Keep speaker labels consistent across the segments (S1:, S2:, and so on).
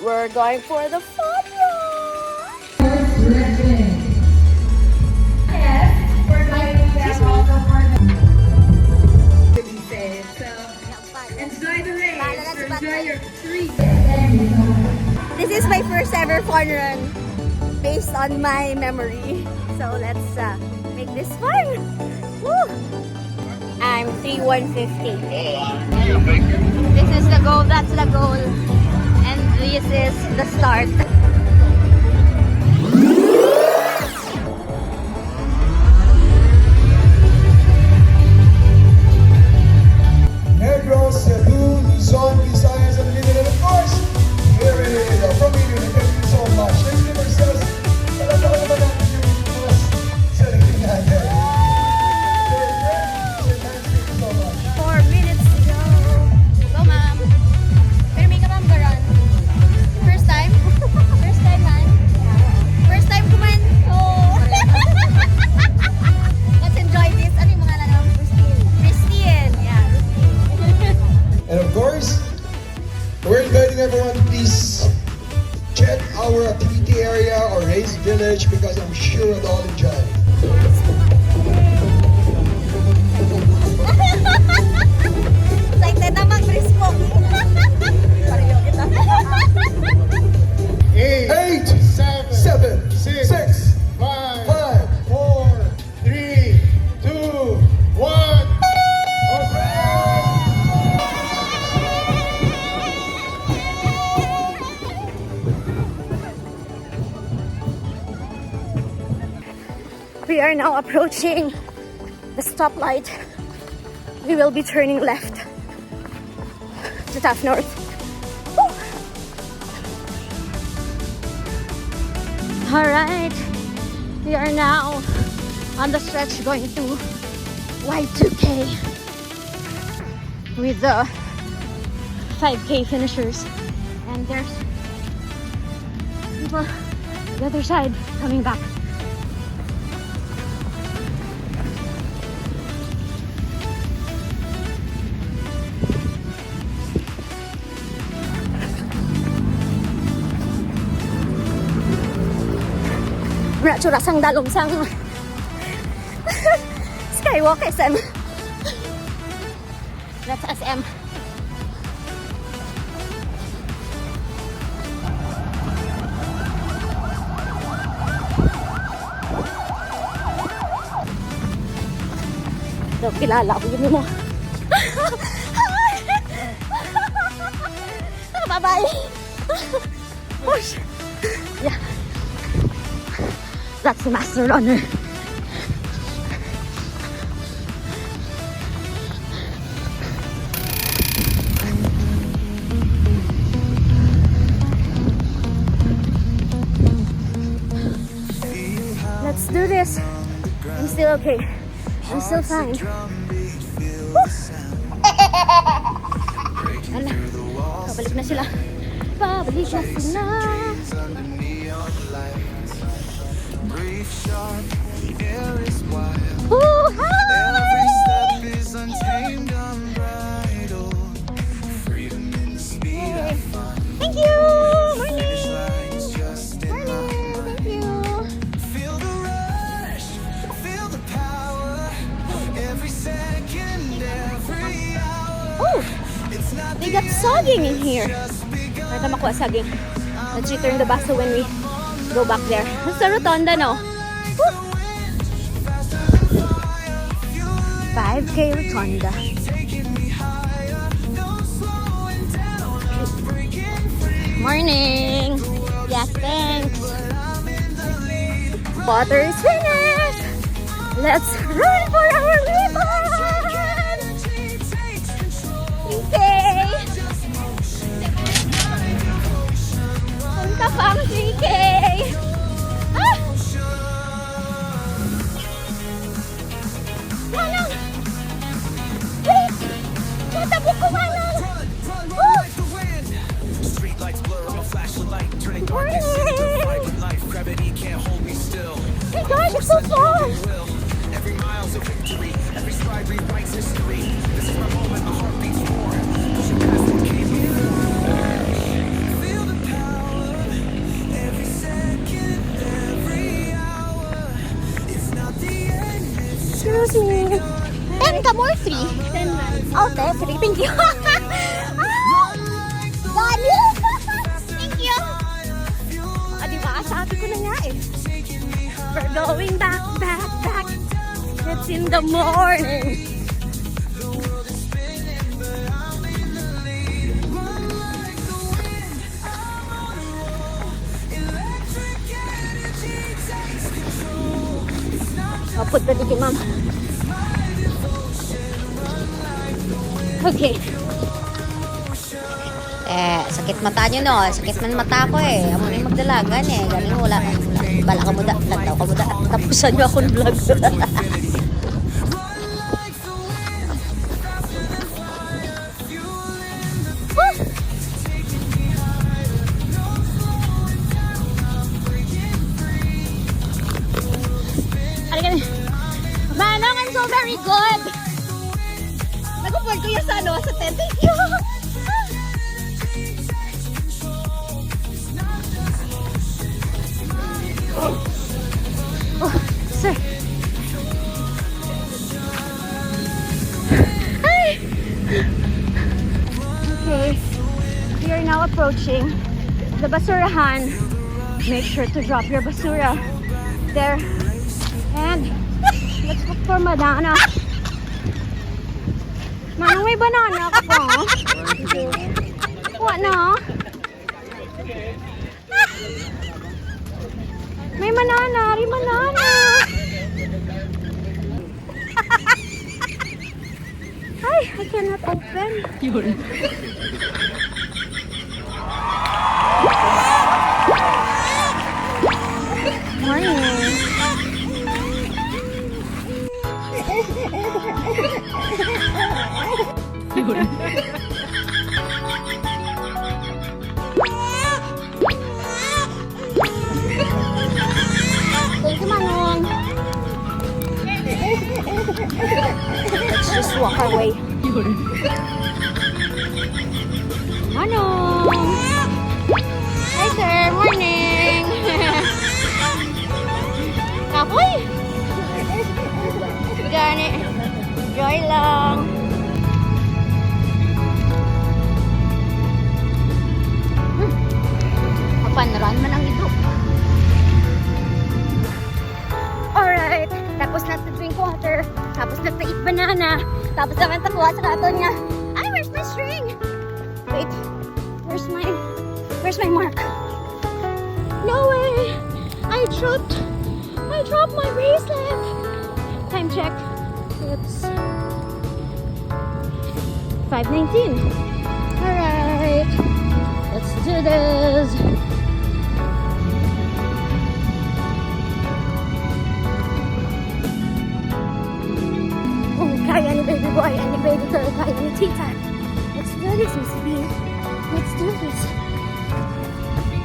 S1: We're going for the fun run.
S2: Enjoy the race. Enjoy your treat.
S1: This is my first ever fun run based on my memory. So let's make this fun. Woo! I'm 3,150. This is the goal, that's the goal. And this is the start.
S3: Negros, Cebu, Luzon, Visayas, and Mindanao, of course, here it is, from Iloilo. Thank you so much. Thank you, Marcel. Alam mo naman natin yung mas sarili natin. Thank you so much.
S1: 4 minutes to go. Go, ma'am. Pero may ka ma'am garan. First time? First time, man. First time kuman. Oh. Let's enjoy this. Ano yung mga lang? Christine. Christine. Yeah, Christine.
S3: And of course, we're inviting everyone to please check our activity area or race village because I'm sure you'll all enjoy it.
S1: Excited na mag-brisko. Pareho kita.
S3: 8, 7, 6, 5, 4, 3, 2, 1.
S1: We are now approaching the stoplight. We will be turning left to Taft North. Woo! All right, we are now on the stretch going to Y2K with the 5K finishers, and there's people on the other side coming back. Muna tsura sang dalong sang Skywalk SM. That's SM. Daw kilala ko yun mo. Bye-bye. Push. Yeah. That's the master runner. Let's do this. I'm still okay. I'm still fine. Ala, pabalik na sila. Pabalik na sila. Oh, hi! Hey. Thank you! Morning! Morning! Thank you! Oh! They got saging in here. Para makuha saging. Let's return the baso when we go back there. It's a rotonda, no? 5K rotonda. Morning! Yes, thanks! Water is finished! Let's run for our ribbon! 3K! Punta pang 3K! Ah! Manang! Wait! Natabok ko, Manang! Oh! Morning! Hey guys, it's so fun! Every mile's a victory, every stride rewrites history. This is my moment, my heart beats for it. Pushing past the cave. Feel the power. income or 3?
S2: 10 months.
S1: Oh, 3. Thank you. Dani! Thank you. Ah, diba? Sabi ko na nga eh. We're going back. It's in the morning. Put the ticket, ma'am. Okay.
S4: Sakit mata nyo, no? Sakit man mata ko eh. Amo na magdalagan eh. Galing wala. Bala ka mo da. Tataw ka mo da. Tapusan nyo akong vlog.
S1: Manong, I'm so very good. Nag-upload ko yung sa tent. Thank you. Oh, sir. Hi. Okay, we are now approaching the basurahan. Make sure to drop your basura there. And let's look for banana. Manong, may banana ka pa? What na? May banana, banana. Ay, I cannot open. Morning. Thank you, Manong. Let's just walk our way. Manong! Hi, sir. Morning! Kapoy! Gani. Joy lang.
S4: Kapanran man ang ito.
S1: Alright. Tapos nata-drink water. Tapos nata-eat banana. Tapos naman takuha sa katon niya. Ay, where's my string? Wait. Where's my mark? No way! I dropped my bracelet. Time check. It's 5:19. Alright. Let's do this. Oh, kaya ni baby boy and ni baby girl, kaya ni tita. Let's do this, Miss B. Let's do this.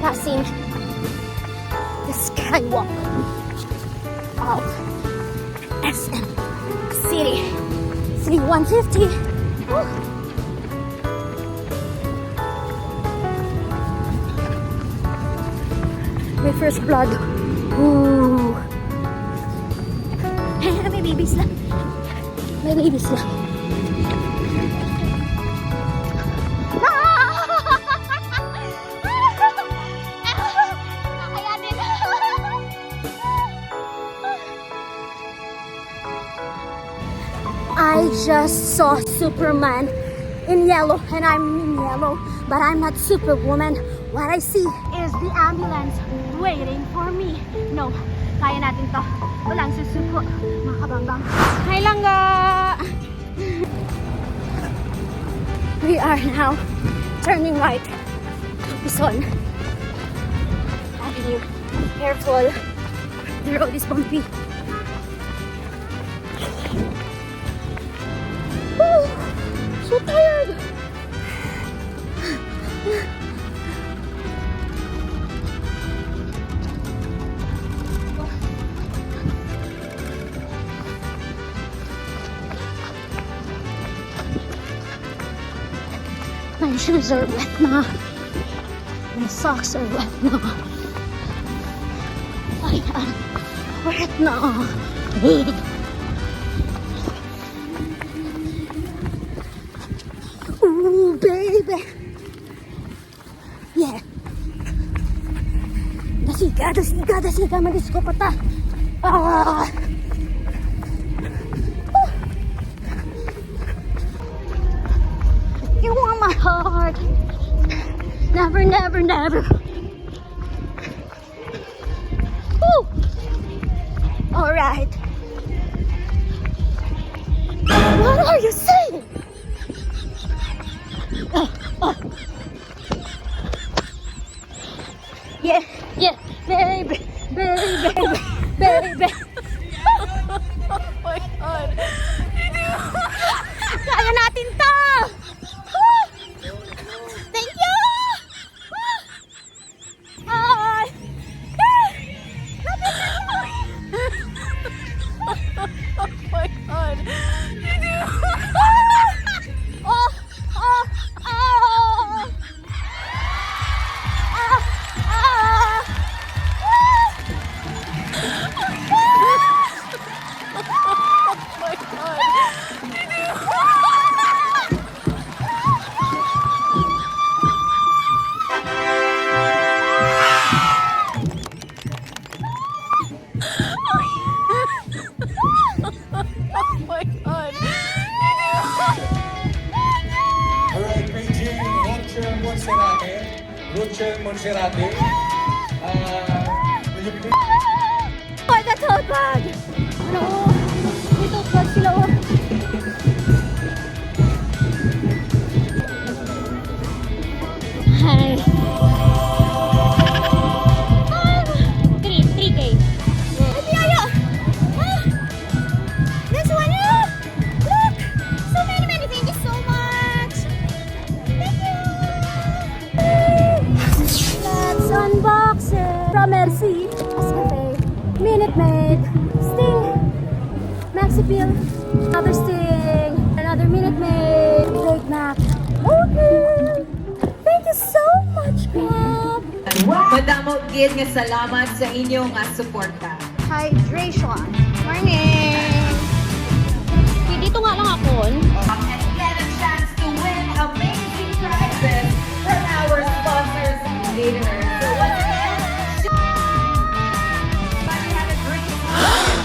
S1: Passing the skywalk of SM City 150. Woo. My first blood. Ooh. May babies lang. May babies lang. I just saw Superman in yellow, and I'm in yellow, but I'm not Superwoman. What I see is the ambulance waiting for me. No, kaya natin to. Walang susuko, mga kabangbang. Hi, Langga! We are now turning right to Quezon Avenue. Careful, the road is bumpy. Oh, so tired. My shoes are wet na. My socks are wet na. Ayan, wet na. Siga, madis ko pata. Ah! You want my heart. Never. Woo! Alright. What are you saying? Yeah, baby. Oh my God. Kaya natin to! Woo! Thank you! Ay! Oh my God.
S3: Alright, Beijing, Roger Monserrate. Will you please?
S1: Oh, the tote bag! Ano? May tote bag sila oh. Hi. 3K. Ay, Piayo! Ah! This one, oh! Look! So many, thank you so much! Thank you! Let's unbox it! From Mercy, Ascafe, Minute Maid, Sting, Maxi Pill, another Sting, another Minute Maid, Great Mac. Okay! Thank you so much, Bob!
S5: Madamot gid nga salamat sa inyong suporta.
S1: Hydration. Morning! Dito nga lang ako.
S5: And get a chance to win amazing prizes from our sponsors and leaders. So once again, everybody have a great time.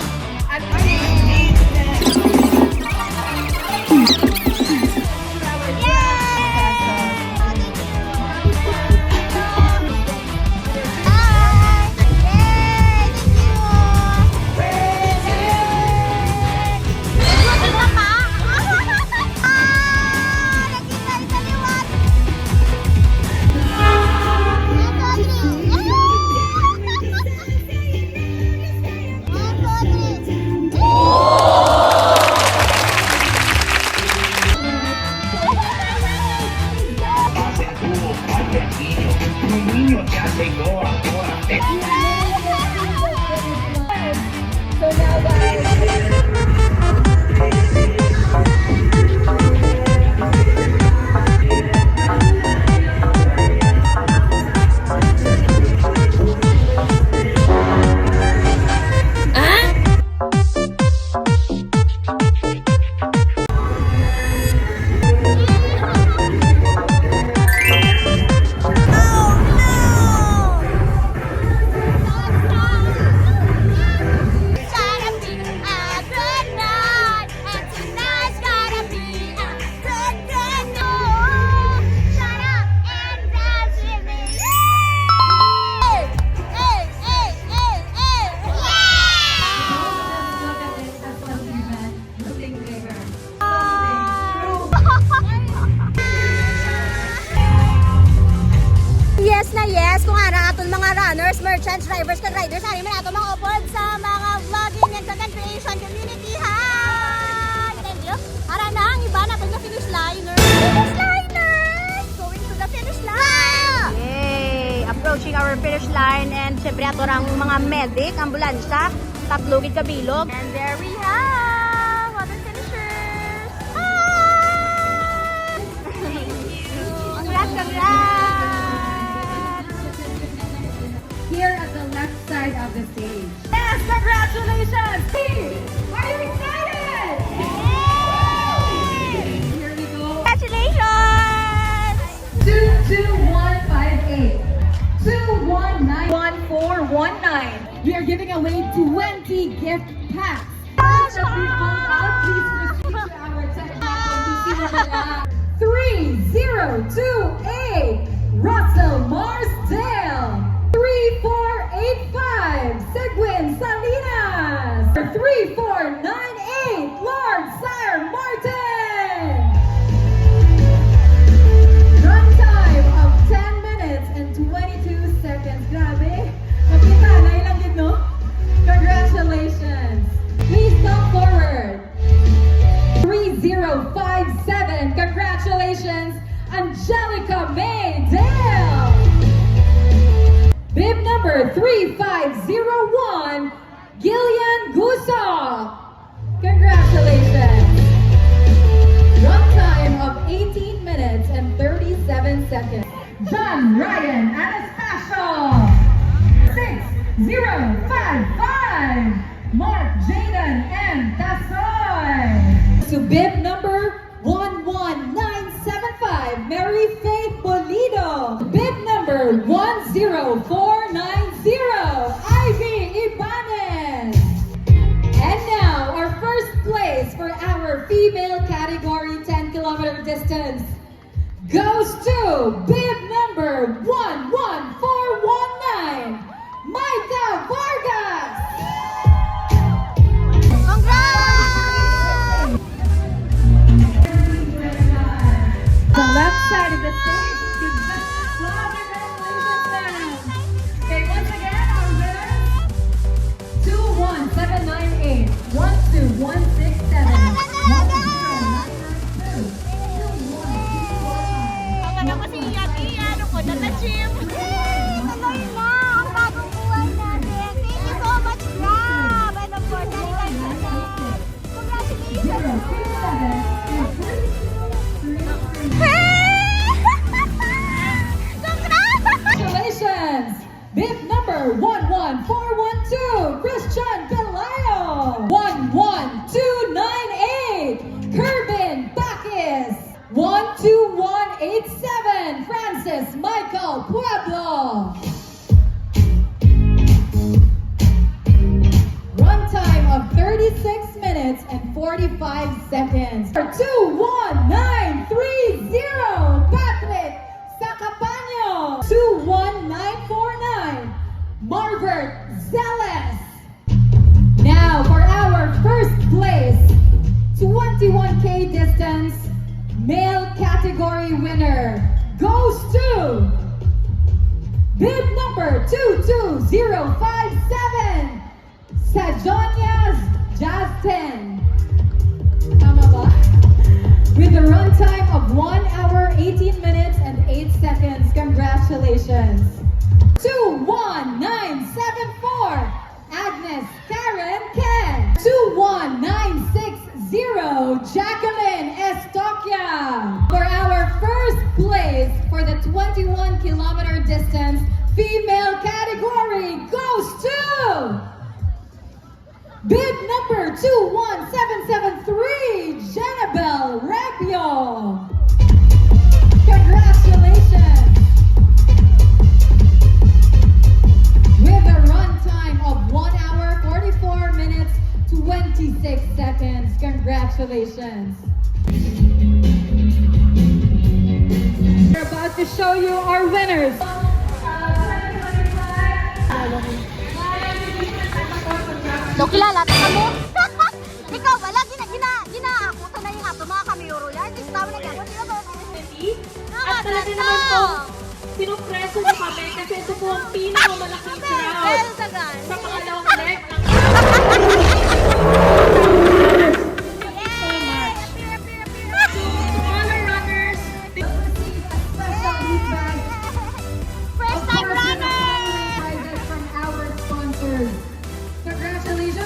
S5: And
S1: yes, kung ara aton mga runners, merchants, drivers, riders, ari man ato mga upod sa mga vlogging and content creation community. Hi! Thank you. Ara na ang iba na pag finish liners. Finish liners! Going to the finish line! Yay! Approaching our finish line and syempre ato rang mga medic, ambulansya, tatlugid kabilog. And there we have other finishers. Hi! Congrats!
S2: Here at the left side of the stage.
S5: yes, congratulations, team! Are you excited?
S2: Here we go.
S1: Congratulations!
S2: 22158. 219.
S5: 1414.
S2: we are giving away 20 gift packs. Please proceed to our technical to see where we're at. 3028 Russell Marsdale. 3485 Seguin Salinas. 3498 Lord Sire Martin. Run time of 10 minutes and 22 seconds. Grabe. Nakita, nailang din, no? Congratulations. Please come forward. 3057. Congratulations, Angelica May Dale. Bib number 3501, Gillian Guso. Congratulations. Run time of 18 minutes and 37 seconds. John Ryan Anastasio. 6055, Mark Jaden M. Tasoy. To bib number 11975, Mary Faith Polido. Bib number 10490, Ivy Ibanez. And now, our first place for our female category 10-kilometer distance goes to bib number 11419, Maika Vargas. The left side of the stage. Congratulations, ma'am. Okay, once again, our winners. 21798, 12167, 10992, 21245.
S1: Wala kasi iyan, ano po, nata-gym. Tuloy na, ang bagong buhay natin. Thank you so much, Grab. Ano po, dahil congratulations.
S2: Congratulations! Bib number 11412, Christian Pelayo. 11298, Kervin Bacchus. 12187, Francis Michael Pueblo. Run time of 36 minutes and 45 seconds. 21930, Patrick Sacapano. 21949, Marvert Zealous. Now for our first place 21K distance male category winner goes to bib number 22057, Sajonias Justin. Tama ba? With a run time of 1 hour, 18 minutes, and 8 seconds. Congratulations. 21974, Agnes Karen Ken. 21960, Jacqueline Estoquia. For our first place for the 21-kilometer distance female category goes to bib number 21773, Janabel Rapio. Congratulations. With a run time of 1 hour, 44 minutes, 26 seconds. Congratulations. We're about to show you our winners.
S1: So, kilala ka mo? Ikaw wala, ginaakutan na yung ato mga kamiyuro yan. Hindi tama na gano'n.
S6: At talaga naman po, sinupreso niyo kami kasi ito po ang pinakamalaking crowd sa pangalawang leg ng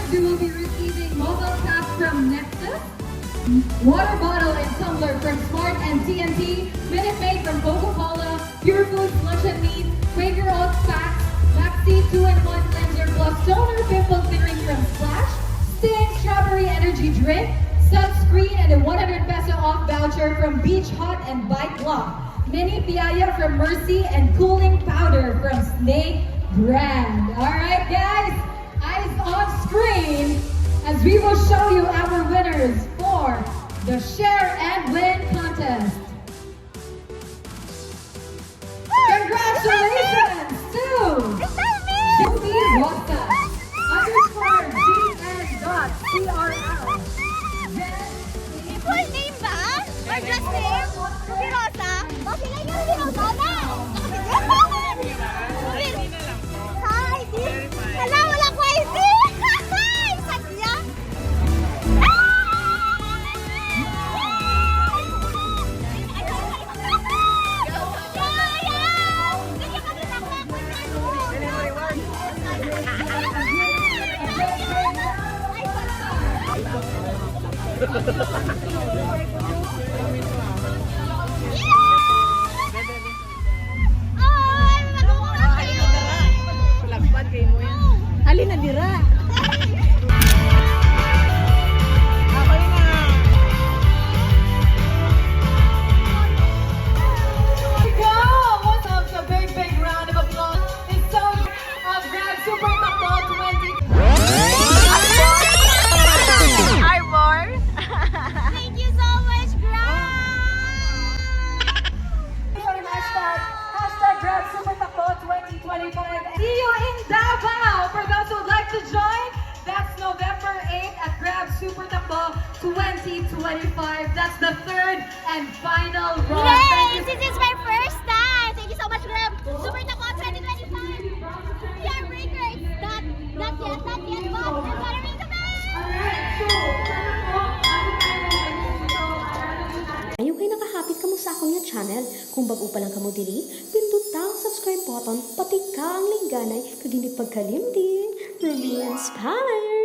S2: you will be receiving mobile tab from Nexus, water bottle and tumbler from Smart and TNT, Minute Maid from Coca-Cola, Pure Foods Lunch and Meat, Quaker Oats Packs, Maxi 2-in-1 Cleanser Plus Toner Pimple Clearing from Splash, Sting Strawberry Energy Drink, sunscreen and a 100 peso off voucher from Beach Hot and Bike Lock, Mini Piaya from Mercy and cooling powder from Snake Brand. Alright guys, as we will show you our winners for the Share and Win contest. Congratulations to Shelby Rosa _GN.CRL.
S1: Full name ba? Or just name? Si Rosa? O sila yung si Rosa na! Sa ID? Hala, wala ko ID! Sadya!
S6: Halin na dira.
S2: Go! What's up? A big round of applause. It's so of Grab SuperTakbo 20.
S1: Hi, boys! Thank you so much, Grab!
S2: Hashtag Grab SuperTakbo 2025. See you in Davao. For those who'd like to join, that's November 8th at Grab SuperTakbo 2025. That's the third and final run.
S1: Yay! This is my first time! Thank you so much, Grab! SuperTakbo 2025! We are breakers! Not yet, but I'm following the
S7: Ayaw kayo nakahapit kamo sa akong nga channel. Kung bago pa lang kamo diri, pindot ang subscribe button, pati ka ang lingganay, kag hindi pagkalimtin. Review inspired!